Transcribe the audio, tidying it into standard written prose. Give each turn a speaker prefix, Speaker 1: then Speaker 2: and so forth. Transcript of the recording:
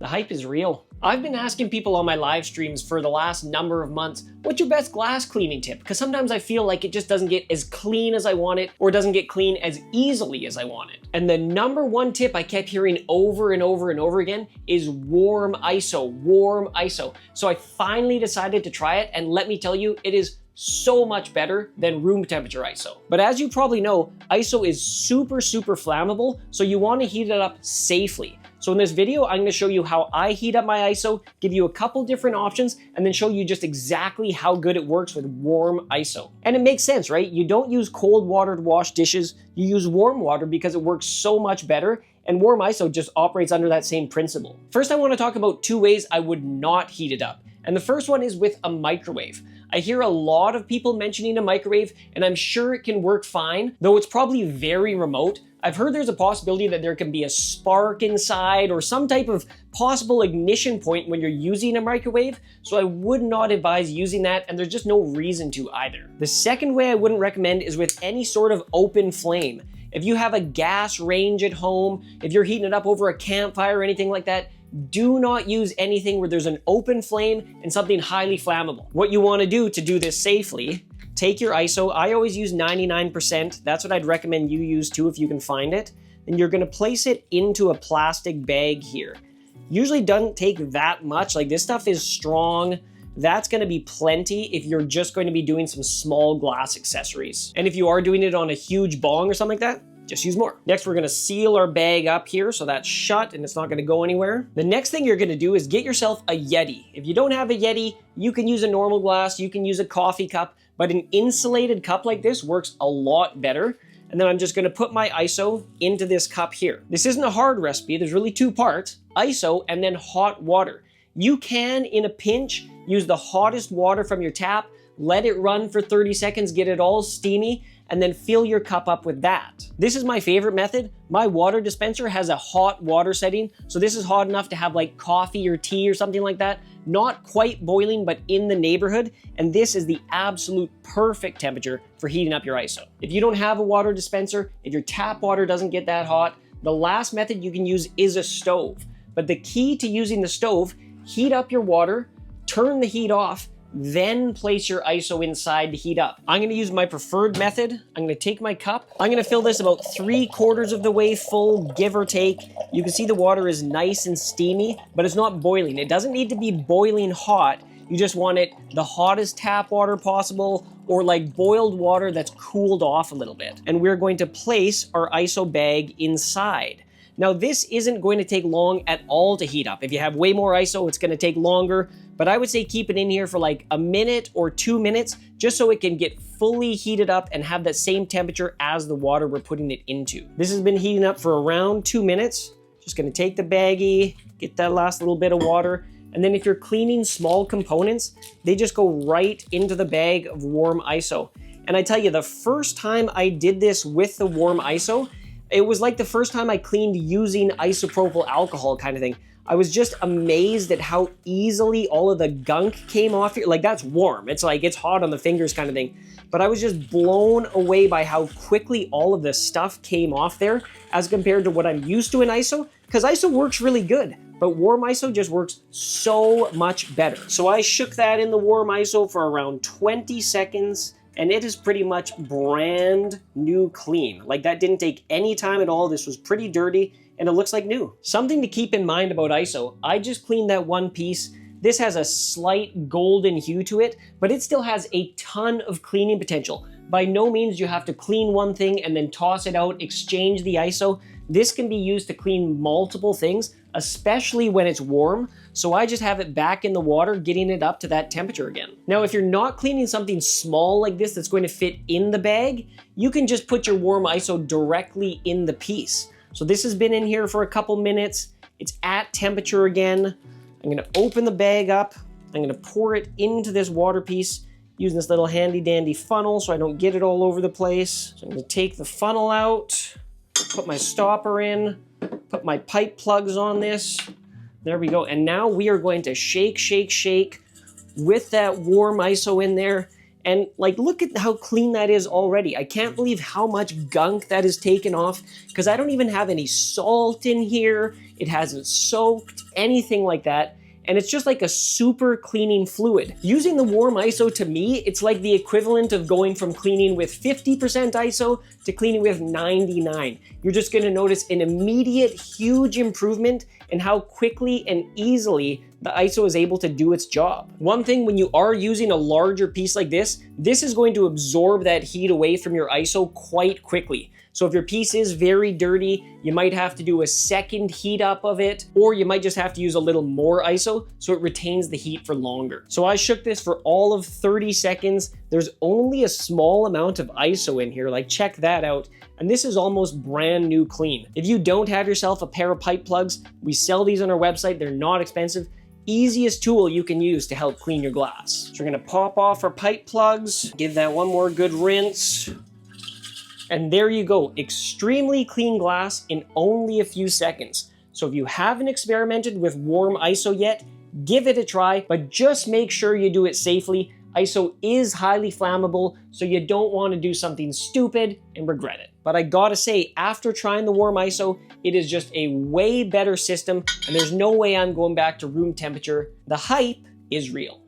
Speaker 1: The hype is real. I've been asking people on my live streams for the last number of months, what's your best glass cleaning tip? Because sometimes I feel like it just doesn't get as clean as I want it, or doesn't get clean as easily as I want it. And the number one tip I kept hearing over and over and over again is warm ISO, warm ISO. So I finally decided to try it, and let me tell you, it is so much better than room temperature ISO. But as you probably know, ISO is super flammable, so you want to heat it up safely. So in this video, I'm going to show you how I heat up my ISO, give you a couple different options, and then show you just exactly how good it works with warm ISO. And it makes sense, right? You don't use cold water to wash dishes, you use warm water because it works so much better, and warm ISO just operates under that same principle. First, I want to talk about 2 ways I would not heat it up. And the first one is with a microwave. I hear a lot of people mentioning a microwave, and I'm sure it can work fine, though it's probably very remote. I've heard there's a possibility that there can be a spark inside or some type of possible ignition point when you're using a microwave, so I would not advise using that, and there's just no reason to either. The second way I wouldn't recommend is with any sort of open flame. If you have a gas range at home, if you're heating it up over a campfire or anything like that, do not use anything where there's an open flame and something highly flammable. What you want to do this safely, take your ISO. I always use 99%. That's what I'd recommend you use too if you can find it. And you're going to place it into a plastic bag here. Usually doesn't take that much. Like, this stuff is strong. That's going to be plenty if you're just going to be doing some small glass accessories. And if you are doing it on a huge bong or something like that, just use more. Next, we're gonna seal our bag up here so that's shut and it's not gonna go anywhere. The next thing you're gonna do is get yourself a Yeti. If you don't have a Yeti, you can use a normal glass, you can use a coffee cup, but an insulated cup like this works a lot better. And then I'm just gonna put my ISO into this cup here. This isn't a hard recipe, there's really 2 parts, ISO and then hot water. You can, in a pinch, use the hottest water from your tap, let it run for 30 seconds, get it all steamy, and then fill your cup up with that. This is my favorite method. My water dispenser has a hot water setting, so this is hot enough to have like coffee or tea or something like that. Not quite boiling, but in the neighborhood, and this is the absolute perfect temperature for heating up your ISO. If you don't have a water dispenser, if your tap water doesn't get that hot, the last method you can use is a stove. But the key to using the stove, heat up your water, turn the heat off, then place your ISO inside to heat up. I'm gonna use my preferred method. I'm gonna take my cup. I'm gonna fill this about 3/4 of the way full, give or take. You can see the water is nice and steamy, but it's not boiling. It doesn't need to be boiling hot. You just want it the hottest tap water possible, or like boiled water that's cooled off a little bit. And we're going to place our ISO bag inside. Now, this isn't going to take long at all to heat up. If you have way more ISO, it's going to take longer, but I would say keep it in here for like a minute or 2 minutes, just so it can get fully heated up and have that same temperature as the water we're putting it into. This has been heating up for around 2 minutes. Just going to take the baggie, get that last little bit of water, and then if you're cleaning small components, they just go right into the bag of warm ISO. And I tell you, the first time I did this with the warm ISO, it was like the first time I cleaned using isopropyl alcohol kind of thing. I was just amazed at how easily all of the gunk came off here. Like, that's warm. It's like, it's hot on the fingers kind of thing. But I was just blown away by how quickly all of the stuff came off there as compared to what I'm used to in ISO, because ISO works really good, but warm ISO just works so much better. So I shook that in the warm ISO for around 20 seconds, and it is pretty much brand new clean. Like, that didn't take any time at all. This was pretty dirty and it looks like new. Something to keep in mind about ISO, I just cleaned that one piece. This has a slight golden hue to it, but it still has a ton of cleaning potential. By no means you have to clean one thing and then toss it out, exchange the ISO. This can be used to clean multiple things, especially when it's warm. So I just have it back in the water, getting it up to that temperature again. Now, if you're not cleaning something small like this that's going to fit in the bag, you can just put your warm ISO directly in the piece. So this has been in here for a couple minutes. It's at temperature again. I'm gonna open the bag up. I'm gonna pour it into this water piece using this little handy dandy funnel so I don't get it all over the place. So I'm gonna take the funnel out, put my stopper in, put my pipe plugs on this. There we go. And now we are going to shake, shake, shake with that warm ISO in there. And like, look at how clean that is already. I can't believe how much gunk that is taken off, because I don't even have any salt in here. It hasn't soaked, anything like that. And it's just like a super cleaning fluid. Using the warm ISO, to me, it's like the equivalent of going from cleaning with 50% ISO to cleaning with 99. You're just gonna notice an immediate huge improvement in how quickly and easily the ISO is able to do its job. One thing, when you are using a larger piece like this is going to absorb that heat away from your ISO quite quickly. So if your piece is very dirty, you might have to do a second heat up of it, or you might just have to use a little more ISO so it retains the heat for longer. So I shook this for all of 30 seconds. There's only a small amount of ISO in here, like check that out. And this is almost brand new clean. If you don't have yourself a pair of pipe plugs, we sell these on our website. They're not expensive. Easiest tool you can use to help clean your glass. So we're gonna pop off our pipe plugs, give that one more good rinse. And there you go, extremely clean glass in only a few seconds. So if you haven't experimented with warm ISO yet, give it a try, but just make sure you do it safely. ISO is highly flammable, so you don't want to do something stupid and regret it. But I gotta say, after trying the warm ISO, it is just a way better system, and there's no way I'm going back to room temperature. The hype is real.